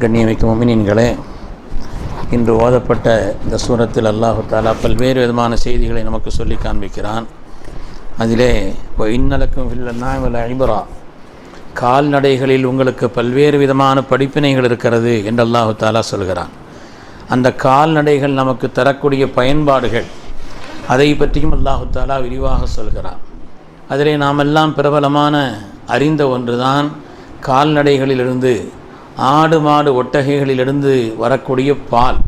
கண்ணியமிக்க முஃமினீன்களே, இன்று ஓதப்பட்ட இந்த சூரத்தில் அல்லாஹு தஆலா பல்வேறு விதமான செய்திகளை நமக்கு சொல்லி காண்பிக்கிறான். அதிலே இன்னலக்கும் ஃபில் அன்ஆமி லஇப்ரா, கால்நடைகளில் உங்களுக்கு பல்வேறு விதமான படிப்பினைகள் இருக்கிறது என்று அல்லாஹு தஆலா சொல்கிறான். அந்த கால்நடைகள் நமக்கு தரக்கூடிய பயன்பாடுகள், அதை பற்றியும் அல்லாஹு தஆலா விரிவாக சொல்கிறான். அதிலே நாமெல்லாம் பிரபலமான அறிந்த ஒன்றுதான் கால்நடைகளிலிருந்து, ஆடு மாடு ஒட்டகைகளிலிருந்து வரக்கூடிய பால்.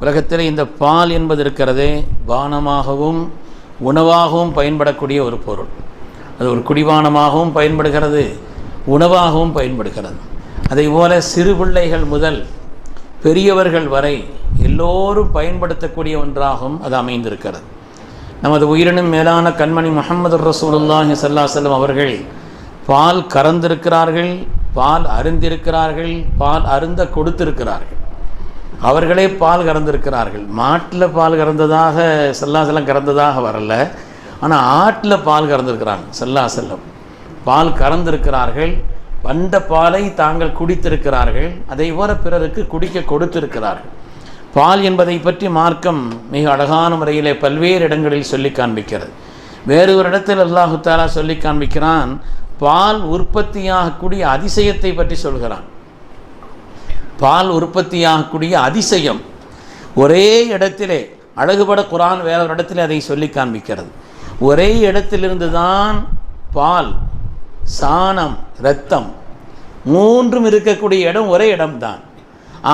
உலகத்தில் இந்த பால் என்பது இருக்கிறதே பானமாகவும் உணவாகவும் பயன்படக்கூடிய ஒரு பொருள். அது ஒரு குடிபானமாகவும் பயன்படுகிறது, உணவாகவும் பயன்படுகிறது. அதேபோல சிறு பிள்ளைகள் முதல் பெரியவர்கள் வரை எல்லோரும் பயன்படுத்தக்கூடிய ஒன்றாகவும் அது அமைந்திருக்கிறது. நமது உயிரினும் மேலான கண்மணி முஹம்மது ரசூலுல்லாஹி ஸல்லல்லாஹு அலைஹி வஸல்லம் அவர்கள் பால் கறந்திருக்கிறார்கள், பால் அருந்திருக்கிறார்கள், பால் அருந்த கொடுத்திருக்கிறார்கள். அவர்களே பால் கறந்திருக்கிறார்கள். மாட்டில் பால் கறந்ததாக ஸல்லல்லாஹு அலைஹி வஸல்லம் கறந்ததாக வரல, ஆனால் ஆட்டில் பால் கறந்திருக்கிறாங்க. ஸல்லல்லாஹு அலைஹி வஸல்லம் பால் கறந்திருக்கிறார்கள், வந்த பாலை தாங்கள் குடித்திருக்கிறார்கள், அதை போல பிறருக்கு குடிக்க கொடுத்திருக்கிறார்கள். பால் என்பதை பற்றி மார்க்கம் மிக அழகான முறையிலே பல்வேறு இடங்களில் சொல்லி காண்பிக்கிறது. வேறு ஒரு இடத்தில் அல்லாஹு தஆலா சொல்லி காண்பிக்கிறான். பால் உற்பத்தியாகக்கூடிய அதிசயத்தை பற்றி சொல்கிறான். பால் உற்பத்தியாகக்கூடிய அதிசயம் ஒரே இடத்திலே அழகுபட குர்ஆன் வேற ஒரு இடத்திலே அதை சொல்லி காண்பிக்கிறது. ஒரே இடத்திலிருந்து தான் பால், சாணம், இரத்தம் மூன்றும் இருக்கக்கூடிய இடம் ஒரே இடம்தான்.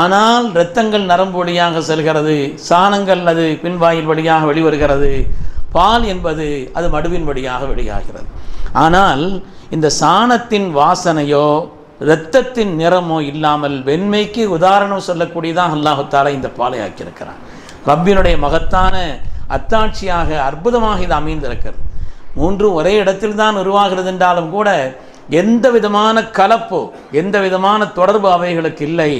ஆனால் இரத்தங்கள் நரம்பு வழியாக செல்கிறது, சாணங்கள் அது பின்வாயில் வழியாக வெளிவருகிறது, பால் என்பது அது மடுவின் வழியாக வெளியாகிறது. ஆனால் இந்த சாணத்தின் வாசனையோ இரத்தத்தின் நிறமோ இல்லாமல் வெண்மைக்கு உதாரணம் சொல்லக்கூடியதாக அல்லாஹு தஆலா இந்த பாலை ஆக்கியிருக்கிறான். ரப்பினுடைய மகத்தான அத்தாட்சியாக அற்புதமாக இது அமைந்திருக்கிறது. மூன்றும் ஒரே இடத்தில் தான் உருவாகிறது என்றாலும் கூட எந்த விதமான கலப்போ எந்த விதமான தொடர்பு அவைகளுக்கு இல்லை.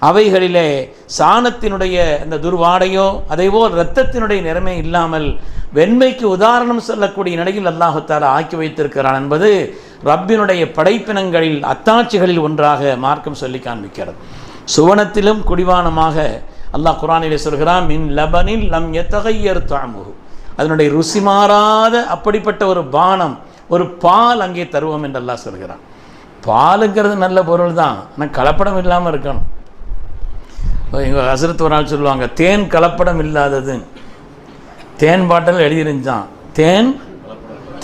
அவைகளிலே சாணத்தினுடைய அந்த துர்வாடையோ அதேபோல் இரத்தத்தினுடைய நிறமே இல்லாமல் வெண்மைக்கு உதாரணம் சொல்லக்கூடிய நிலையில் அல்லாஹு தஆலா ஆக்கி வைத்திருக்கிறான் என்பது ரப்பினுடைய படைப்பினங்களில் அத்தாட்சிகளில் ஒன்றாக மார்க்கம் சொல்லி காண்பிக்கிறது. சுவனத்திலும் குடிவானமாக அல்லாஹ் குர்ஆனிலே சொல்கிறான், மின் லபனில் லம் யதகய்யர் தஅமுஹு, அதனுடைய ருசி மாறாத அப்படிப்பட்ட ஒரு பானம், ஒரு பால் அங்கே தருவோம் என்று அல்லாஹ் சொல்கிறான். பாலுங்கிறது நல்ல பொருள் தான், ஆனால் கலப்படம் இல்லாமல் இருக்கணும். எங்கள் ஹஸ்ரத் ஒரு நாள் சொல்லுவாங்க, தேன் கலப்படம் இல்லாதது. தேன் பாட்டில் எழுதிருந்தான்,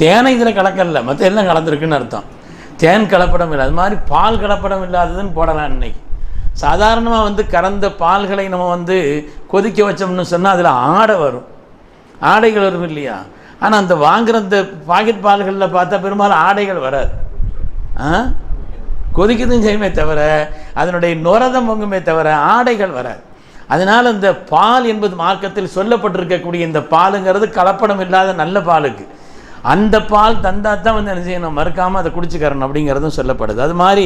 தேனை இதில் கலக்கல, மற்ற எல்லாம் கலந்துருக்குன்னு அர்த்தம். தேன் கலப்படம் இல்லை, அது மாதிரி பால் கலப்படம் இல்லாததுன்னு போடலாம். இன்னைக்கு சாதாரணமாக கறந்த பால்களை நம்ம கொதிக்க வச்சோம்னு சொன்னால் அதில் ஆடை வரும், ஆடைகள் வரும் இல்லையா? ஆனால் அந்த வாங்குகிற இந்த பாக்கெட் பால்களில் பார்த்தா பெரும்பாலும் ஆடைகள் வராது. கொதிக்கதும் செய்யுமே தவிர அதனுடைய நுரதம் பொங்குமே தவிர ஆடைகள் வராது. அதனால் இந்த பால் என்பது மார்க்கத்தில் சொல்லப்பட்டிருக்கக்கூடிய இந்த பாலுங்கிறது கலப்படம் இல்லாத நல்ல பாலுக்கு அந்த பால் தந்தா தான் என்ன செய்யணும், மறுக்காமல் அதை குடிச்சுக்கிறணும் அப்படிங்கிறதும் சொல்லப்படுது. அது மாதிரி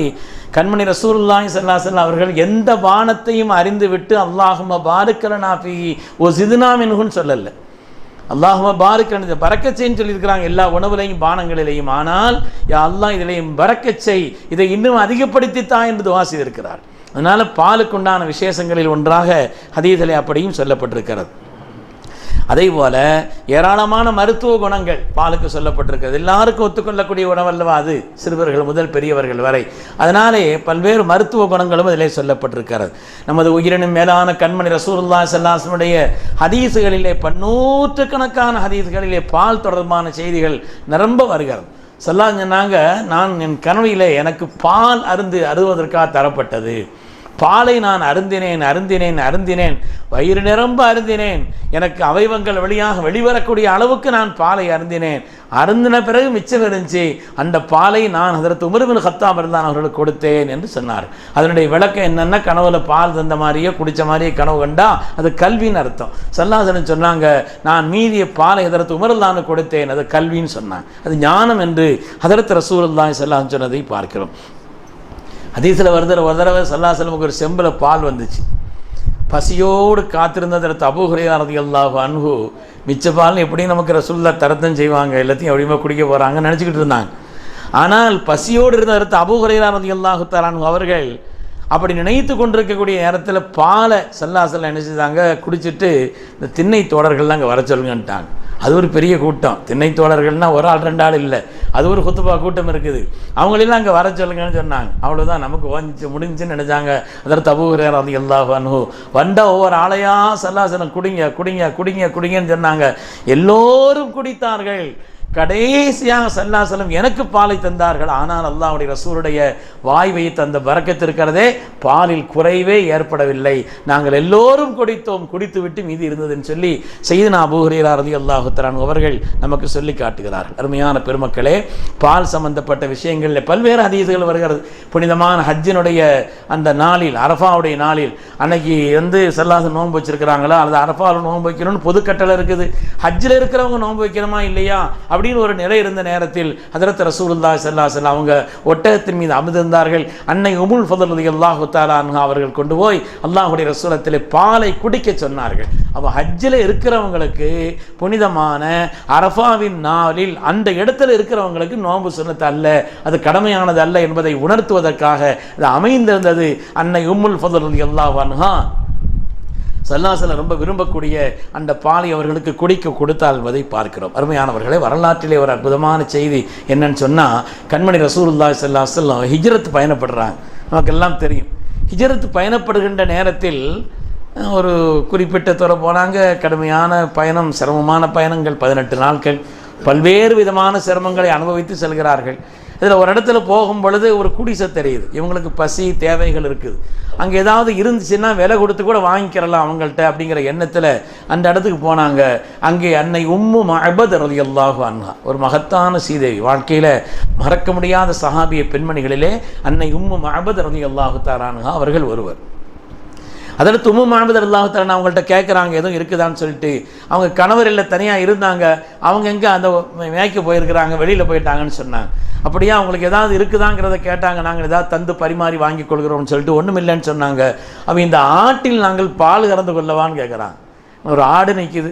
கண்மணி ரசூலுல்லாஹி ஸல்லல்லாஹு அலைஹி வஸல்லம் அவர்கள் எந்த பானத்தையும் அறிந்து விட்டு அல்லாஹும்ம பாரிக் லனா ஃபீஹி வ ஸித்னா மின்ஹுன்னு சொல்லலை. அல்லாஹும்ம பாரிக் லனா பரக்கத் செய்ன்னு சொல்லியிருக்கிறாங்க எல்லா உணவுலையும் பானங்களிலையும். ஆனால் யா அல்லாஹ் இதிலையும் பரக்கத் செய், இதை இன்னும் அதிகப்படுத்தித்தா என்று துஆ செய்திருக்கிறார். அதனால் பாலுக்குண்டான விசேஷங்களில் ஒன்றாக ஹதீஸிலே அப்படியும் சொல்லப்பட்டிருக்கிறது. அதே போல் ஏராளமான மருத்துவ குணங்கள் பாலுக்கு சொல்லப்பட்டிருக்கிறது. எல்லாருக்கும் ஒத்துக்கொள்ளக்கூடிய உணவல்லவா அது, சிறுவர்கள் முதல் பெரியவர்கள் வரை. அதனாலே பல்வேறு மருத்துவ குணங்களும் இதிலே சொல்லப்பட்டிருக்கிறது. நமது உயிரினும் மேலான கண்மணி ரசூலுல்லாஹி ஸல்லல்லாஹு அலைஹி வஸல்லம் ஹதீஸுகளிலே நூற்றுக்கணக்கான ஹதீஸுகளிலே பால் தொடர்பான செய்திகள் நிரம்ப வருகிறது. சொன்னாங்க, நான் என் கனவிலே எனக்கு பால் அருந்துவதற்காக தரப்பட்டது. பாலை நான் அருந்தினேன், வயிறு நிரம்ப அருந்தினேன். எனக்கு அவயவங்கள் வழியாக வெளிவரக்கூடிய அளவுக்கு நான் பாலை அருந்தின பிறகு மிச்சம் இருந்துச்சு. அந்த பாலை நான் ஹதரத் உமர் இப்னு கத்தாப் ரலியல்லாஹு அவர்களுக்கு கொடுத்தேன் என்று சொன்னார். அதனுடைய விளக்கம் என்னென்னா, கனவுல பால் தந்த மாதிரியே குடித்த மாதிரியே கனவு கண்டா அது கல்வின்னு அர்த்தம். ஸல்லல்லாஹு அலைஹி வஸல்லம் சொன்னாங்க, நான் மீதிய பாலை ஹதரத் உமர் ரலியல்லாஹு கொடுத்தேன், அது கல்வின்னு சொன்னாங்க. அது ஞானம் என்று ஹதரத் ரசூலுல்லாஹி ஸல்லல்லாஹு அலைஹி வஸல்லம் சொன்னதை பார்க்கிறோம். ஹதீஸில் ஒரு தடவை ஸல்லல்லாஹு அலைஹி வஸல்லம் ஒரு செம்பில் பால் வந்துச்சு. பசியோடு காத்திருந்ததற்கு அபூ ஹுரைரா ரலியல்லாஹு அன்ஹு மிச்ச பால் எப்படி நமக்கு ரசூலுல்லாஹ் தரத்தம் செய்வாங்க, எல்லாத்தையும் எப்படியுமே குடிக்க போகிறாங்கன்னு நினச்சிக்கிட்டு இருந்தாங்க. ஆனால் பசியோடு இருந்ததற்கு அபூ ஹுரைரா ரலியல்லாஹு தஆலா அன்ஹு அவர்கள் அப்படி நினைத்து கொண்டிருக்கக்கூடிய நேரத்தில் பாலை சல்லாசல்லாம் என்ன செய்தாங்க, குடிச்சிட்டு இந்த திண்ணை தோழர்கள்லாம் அங்கே வர சொல்லுங்கன்ட்டாங்க. அது ஒரு பெரிய கூட்டம். திண்ணை தோழர்கள்னால் ஒரு ஆள் 2 ஆள் இல்லை, அது ஒரு குத்துபா கூட்டம் இருக்குது. அவங்களெல்லாம் அங்கே வர சொல்லுங்கன்னு சொன்னாங்க. அவ்வளோதான், நமக்கு முடிஞ்சுன்னு நினைச்சாங்க. அதற்கு அபூ ஹுரைரா ரலியல்லாஹு அன்ஹு வந்தால் ஒவ்வொரு ஆளையாக சல்லாசலம் குடிங்க குடிங்க குடிங்க குடிங்கன்னு சொன்னாங்க. எல்லோரும் குடித்தார்கள். கடைசியாக சல்லாசலம் எனக்கு பாலை தந்தார்கள். ஆனால் அல்லாஹ்வுடைய ரசூலுடைய வாய் வைத்து அந்த பரக்கத்து இருக்கிறதே, பாலில் குறைவே ஏற்படவில்லை. நாங்கள் எல்லோரும் குடித்தோம், குடித்து விட்டு மீதி இருந்ததுன்னு சொல்லி சையதுனா அபூ ஹுரைரா ரலியல்லாஹு தஆலா அவர்கள் நமக்கு சொல்லி காட்டுகிறார்கள். அருமையான பெருமக்களே, பால் சம்பந்தப்பட்ட விஷயங்களில் பல்வேறு ஹதீஸ்கள் வருகிறது. புனிதமான ஹஜ்ஜினுடைய அந்த நாளில், அரஃபாவுடைய நாளில், அன்னைக்கு சல்லாசம் நோன்பு வச்சிருக்கிறாங்களா அல்லது அரஃபாவில் நோன்பு வைக்கணும்னு பொது கட்டளை இருக்குது. ஹஜ்ஜில் இருக்கிறவங்க நோன்பு வைக்கணுமா இல்லையா அப்படின்னு ஒரு நிலை இருந்த நேரத்தில் ஹஜ்ரத் ரசூலுல்லாஹி ஸல்லல்லாஹு அலைஹி வஸல்லம் அவங்க ஒட்டகத்தின் மீது அமர்ந்திருந்தார்கள். அன்னை உம்முல் ஃபضல் ரலியல்லாஹு தஆலா அன்ஹா அவர்கள் கொண்டு போய் அல்லாஹ்வுடைய ரசூலத்திலே பாலை குடிக்க சொன்னார்கள். அப்போ ஹஜ்ஜில் இருக்கிறவங்களுக்கு புனிதமான அரஃபாவின் நாளில் அந்த இடத்துல இருக்கிறவங்களுக்கு நோன்பு சுன்னத் அல்ல, அது கடமையானது அல்ல என்பதை உணர்த்துவதற்காக இது அமைந்திருந்தது. அன்னை உம்முல் ஃபضல் ரலியல்லாஹு அன்ஹா சல்லாசலம் ரொம்ப விரும்பக்கூடிய அந்த பாலை அவர்களுக்கு குடிக்க கொடுத்தால் என்பதை பார்க்கிறோம். அருமையானவர்களே, வரலாற்றிலே ஒரு அற்புதமான செய்தி என்னன்னு சொன்னால், கண்மணி ரசூலுல்லாஹி ஸல்லல்லாஹு அலைஹி வஸல்லம் ஹிஜ்ரத் பயணப்படுறாங்க. நமக்கெல்லாம் தெரியும். ஹிஜ்ரத் பயணப்படுகின்ற நேரத்தில் ஒரு குறிப்பிட்ட தூரம் போனாங்க. கடுமையான பயணம், சிரமமான பயணங்கள், 18 நாட்கள், பல்வேறு விதமான சிரமங்களை அனுபவித்து செல்கிறார்கள். இதில் ஒரு இடத்துல போகும் பொழுது ஒரு குடிசை தெரியுது. இவங்களுக்கு பசி தேவைகள் இருக்குது. அங்கே ஏதாவது இருந்துச்சுன்னா விலை கொடுத்து கூட வாங்கிக்கிறலாம் அவங்கள்ட்ட அப்படிங்கிற எண்ணத்தில் அந்த இடத்துக்கு போனாங்க. அங்கே அன்னை உம்மு மஅபத் ரலியல்லாஹு அன்ஹா, ஒரு மகத்தான சீதேவி, வாழ்க்கையில் மறக்க முடியாத சஹாபிய பெண்மணிகளிலே அன்னை உம்மு மஅபத் ரலியல்லாஹு தஆலா அன்ஹா அவர்கள் ஒருவர். அதில் உம்மு மஅபத் ரலியல்லாஹு தஆலா அவங்கள்ட்ட கேட்குறாங்க எதுவும் இருக்குதான்னு சொல்லிட்டு. அவங்க கணவர் இல்லை, தனியாக இருந்தாங்க. அவங்க எங்கே அந்த மேய்க்க போயிருக்கிறாங்க, வெளியில் போயிட்டாங்கன்னு சொன்னாங்க. அப்படியே அவங்களுக்கு ஏதாவது இருக்குதாங்கிறத கேட்டாங்க. நாங்கள் ஏதாவது தந்து பரிமாறி வாங்கி கொள்கிறோம்னு சொல்லிட்டு ஒன்றும் இல்லைன்னு சொன்னாங்க. அப்போ இந்த ஆட்டில் நாங்கள் பால் கறந்து கொள்ளவான்னு கேட்குறாங்க. ஒரு ஆடு நிற்கிது.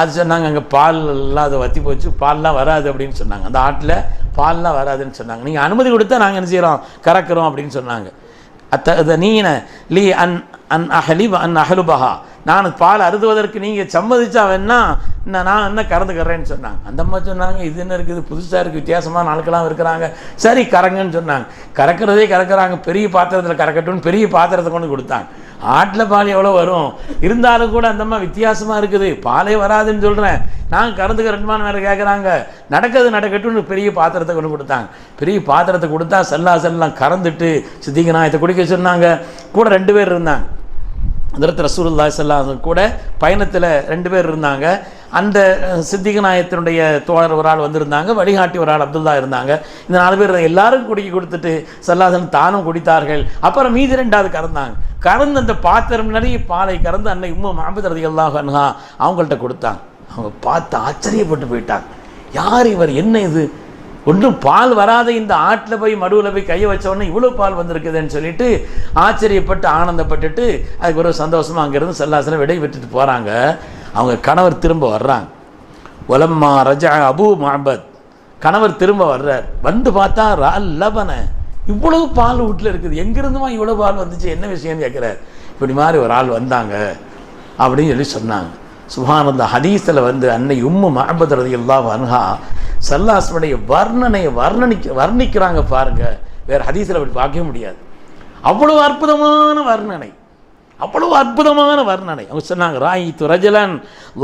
அது சொன்னாங்க, அங்கே பால் எல்லாம் அதை வற்றி போச்சு, பால்லாம் வராது அப்படின்னு சொன்னாங்க. அந்த ஆட்டில் பால்லாம் வராதுன்னு சொன்னாங்க. நீங்கள் அனுமதி கொடுத்தா நாங்கள் என்ன செய்கிறோம், கறக்கிறோம் அப்படின்னு சொன்னாங்க. நீன லீ அன் அன் அஹலிப் அன் அஹலுபஹா, நான் பால் அருதுவதற்கு நீங்கள் சம்மதிச்சா வேணா நான் என்ன கறந்துக்கிறேன்னு சொன்னாங்க. அந்த அம்மா சொன்னாங்க, இது என்ன இருக்குது, புதுசாக இருக்குது, வித்தியாசமான ஆட்களாம் இருக்கிறாங்க, சரி கறங்கன்னு சொன்னாங்க. கறக்கிறதே கறக்கிறாங்க. பெரிய பாத்திரத்தில் கறக்கட்டும்னு பெரிய பாத்திரத்தை கொண்டு கொடுத்தாங்க. ஆட்டில் பால் எவ்வளோ வரும், இருந்தாலும் கூட அந்த அம்மா வித்தியாசமாக இருக்குது, பாலே வராதுன்னு சொல்கிறேன், நாங்கள் கறந்துக்கிறேன்மான்னு வேறு கேட்குறாங்க. நடக்கட்டும்னு பெரிய பாத்திரத்தை கொண்டு கொடுத்தாங்க. பெரிய பாத்திரத்தை கொடுத்தா சல்லாசல்லாம் கறந்துட்டு சித்திக நாயத்தை குடிக்க சொன்னாங்க. கூட 2 பேர் இருந்தாங்க. ஹஜ்ரத் ரசூலுல்லாஹி ஸல்லல்லாஹு அலைஹி வஸல்லம் கூட பயணத்தில் 2 பேர் இருந்தாங்க. அந்த சித்திக நாயத்தினுடைய தோழர் ஒரு ஆள் வந்திருந்தாங்க, வழிகாட்டி ஒரு ஆள் அப்துல்லா இருந்தாங்க. இந்த 4 பேர் எல்லாரும் குடிக்க கொடுத்துட்டு சல்லாஹன் தானும் குடித்தார்கள். அப்புறம் மீதி 2வது கறந்தாங்க. கறந்து அந்த பாத்திரம் நிறைய பாலை கறந்து அன்னை உம்மு மஅபத் ரலியல்லாஹு அன்ஹா அவங்கள்ட்ட கொடுத்தாங்க. அவங்க பார்த்து ஆச்சரியப்பட்டு போயிட்டாங்க. யார் இவர், என்ன இது, ஒன்றும் பால் வராத இந்த ஆட்டில் போய் மடுவில் போய் கையை வச்ச உடனே இவ்வளோ பால் வந்திருக்குதுன்னு சொல்லிட்டு ஆச்சரியப்பட்டு ஆனந்தப்பட்டுட்டு அதுக்கு ஒரு சந்தோஷமாக அங்கேருந்து சல்லாசலம் விடை விட்டுட்டு போகிறாங்க. அவங்க கணவர் திரும்ப வர்றாங்க. ஒலம்மா ரஜா அபூ மஅபத், கணவர் திரும்ப வர்றார். வந்து பார்த்தா ரால் லபன, இவ்வளவு பால் வீட்டில் இருக்குது, எங்கேருந்துமா இவ்வளோ பால் வந்துச்சு, என்ன விஷயம்னு கேட்குறாரு. இப்படி மாதிரி ஒரு ஆள் வந்தாங்க அப்படின்னு சொல்லி சொன்னாங்க. சுப்ஹானல்லாஹ், ஹதீஸில் அன்னை உம்மு மஅபத் ரலியல்லாஹு அன்ஹா சல்லாஸ்வடைய வர்ணனையை வர்ணிக்கிறாங்க பாருங்க. வேறு ஹதீஸில் அப்படி பார்க்க முடியாது. அவ்வளவு அற்புதமான வர்ணனை, அவ்வளவு அற்புதமான வர்ணனை. அவங்க சொன்னாங்க, ராயித்து ரஜலன்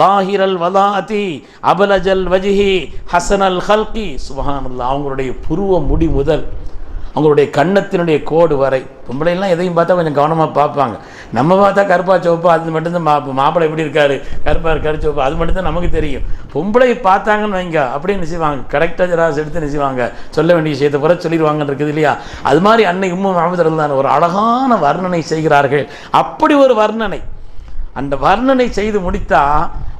லாஹிரல் வலாதி அபலஜல் வஜ்ஹி ஹசனல் ஹல்கி. சுப்ஹானல்லாஹ், அவங்களுடைய புருவ முடி முதல் அவங்களுடைய கன்னத்தினுடைய கோடு வரை. பொம்பளைலாம் எதையும் பார்த்தா கொஞ்சம் கவனமாக பார்ப்பாங்க. நம்ம பார்த்தா கருப்பா சோப்பா அது மட்டும்தான் பார்ப்போம். மாப்பிள்ளை எப்படி இருக்காரு, கருப்பா இருக்காரு சோப்பா, அது மட்டும்தான் நமக்கு தெரியும். பொம்பளை பார்த்தாங்கன்னு வைங்க, அப்படியே நினைச்சுவாங்க, கரெக்டாக ஜராஸ் எடுத்து நினைச்சுவாங்க, சொல்ல வேண்டிய விஷயத்தை புற சொல்லிடுவாங்கன்னு இருக்குது இல்லையா. அது மாதிரி அன்னை உம்மு மஅபத் ரலியல்லாஹு ஒரு அழகான வர்ணனை செய்கிறார்கள். அப்படி ஒரு வர்ணனை, அந்த வர்ணனை செய்து முடித்தா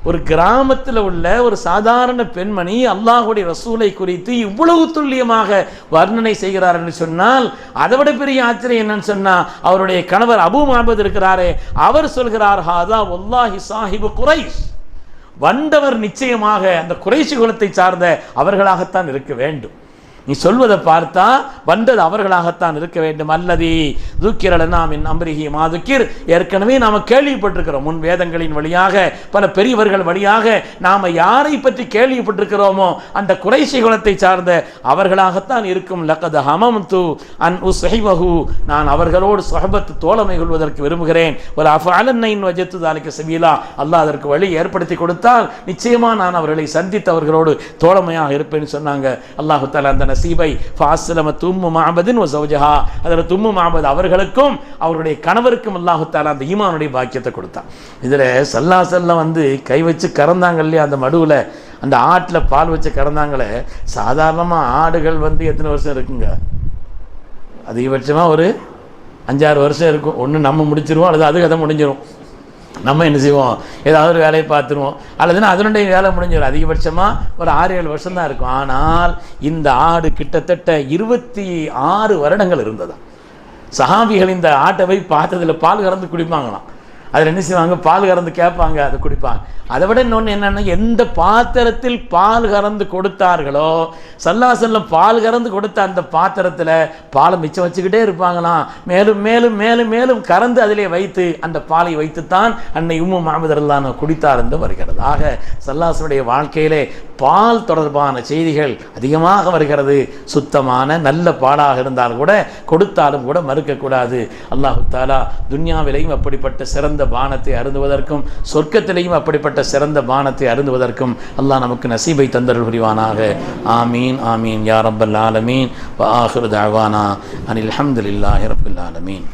ஒரு கிராமத்தில் உள்ள ஒரு சாதாரண பெண்மணி அல்லாஹ்வுடைய ரசூலை குறித்து இவ்வளவு துல்லியமாக வர்ணனை செய்கிறார் என்று சொன்னால் அதை விட பெரிய ஆச்சரியம் என்னன்னு சொன்னா, அவருடைய கணவர் அபூ மஅபத் இருக்கிறாரே, அவர் சொல்கிறார், ஹாதா வல்லாஹி சாஹிபு குரைஷ், வந்தவர் நிச்சயமாக அந்த குறைஷி குலத்தை சார்ந்த அவர்களாகத்தான் இருக்க வேண்டும். நீ சொல்வதை பார்த்தா வந்தது அவர்களாகத்தான் இருக்க வேண்டும். அல்லதி துக்கிரலனா மின் அம்ரிஹி மா துக்கிர், ஏற்கனவே நாம் கேள்விப்பட்டிருக்கிறோம். முன் வேதங்களின் வழியாக பல பெரியவர்கள் வழியாக நாம் யாரை பற்றி கேள்விப்பட்டிருக்கிறோமோ அந்த குறைஷி குலத்தை சார்ந்த அவர்களாகத்தான் இருக்கும். லகத் ஹமம்து அன் உஸ்ஹிபஹு, நான் அவர்களோடு சுஹபத் தோழமை கொள்வதற்கு விரும்புகிறேன். வல அஃஅலன்ன இன் வஜத்து ذلك சபீலா, அல்லாஹ் அதற்கு வழி ஏற்படுத்தி கொடுத்தால் நிச்சயமா நான் அவர்களை சந்தித்து அவர்களோடு தோழமையாக இருப்பேன்னு சொன்னாங்க. அல்லாஹு தஆலா அந்த நசீபை ஃபஅஸ்லமத் உம்மு மஅபதின் வ ஸௌஜஹா, அதற்கு உம்மு மஅபத் அவர்களுக்கும் அவருடைய கணவருக்கும் அல்லாஹு தஆலா அந்த ஈமானுடைய பாக்கியத்தை கொடுத்தான். இதில் சல்லாசல்லம் கை வச்சு கறந்தாங்க இல்லையா, அந்த மடுவில் அந்த ஆட்டில் பால் வச்சு கறந்தாங்களே. சாதாரணமாக ஆடுகள் எத்தனை வருஷம் இருக்குங்க? அதிகபட்சமாக ஒரு 5-6 வருஷம் இருக்கும். ஒன்று நம்ம முடிச்சிருவோம், அல்லது அது கதை முடிஞ்சிடும். நம்ம என்ன செய்வோம், ஏதாவது ஒரு வேலையை பார்த்துருவோம், அல்லதுன்னா அதனுடைய வேலை முடிஞ்சிடும். அதிகபட்சமாக ஒரு 6-7 வருஷம் தான் இருக்கும். ஆனால் இந்த ஆடு கிட்டத்தட்ட 26 வருடங்கள் இருந்ததா. சஹாபிகள் இந்த ஆட்டை போய் பார்த்ததில் பால் கறந்து குடிப்பாங்களாம். அதில் என்ன செய்வாங்க, பால் கறந்து கேட்பாங்க, அதை குடிப்பாங்க. அதை விட இன்னொன்று என்னென்னா, எந்த பாத்திரத்தில் பால் கறந்து கொடுத்தார்களோ சல்லாசல்லம் பால் கறந்து கொடுத்த அந்த பாத்திரத்தில் பாலை மிச்சம் வச்சுக்கிட்டே இருப்பாங்களாம். மேலும் மேலும் மேலும் மேலும் கறந்து அதிலே வைத்து அந்த பாலை வைத்துத்தான் அன்னை உம்மு மஅபத் ரலியல்லாஹு குடித்தார் என்று வருகிறது. ஆக சல்லாசனுடைய வாழ்க்கையிலே பால் தொடர்பான செய்திகள் அதிகமாக வருகிறது. சுத்தமான நல்ல பாலாக இருந்தால் கூட கொடுத்தாலும் கூட மறுக்கக்கூடாது. அல்லாஹு தஆலா துன்யாவிலையும் அப்படிப்பட்ட சிறந்த பானத்தை அருந்துவதற்கும் சொர்க்கத்திலையும் அப்படிப்பட்ட சிறந்த பானத்தை அருந்துவதற்கும் அல்லாஹ் நமக்கு நசீபை தந்தருள் புரிவானாக. ஆமீன் ஆமீன் யா ரப்பல் ஆலமீன். வ ஆகிரு தஅவானா அனில் ஹம்துலில்லாஹி ரப்பில் ஆலமீன்.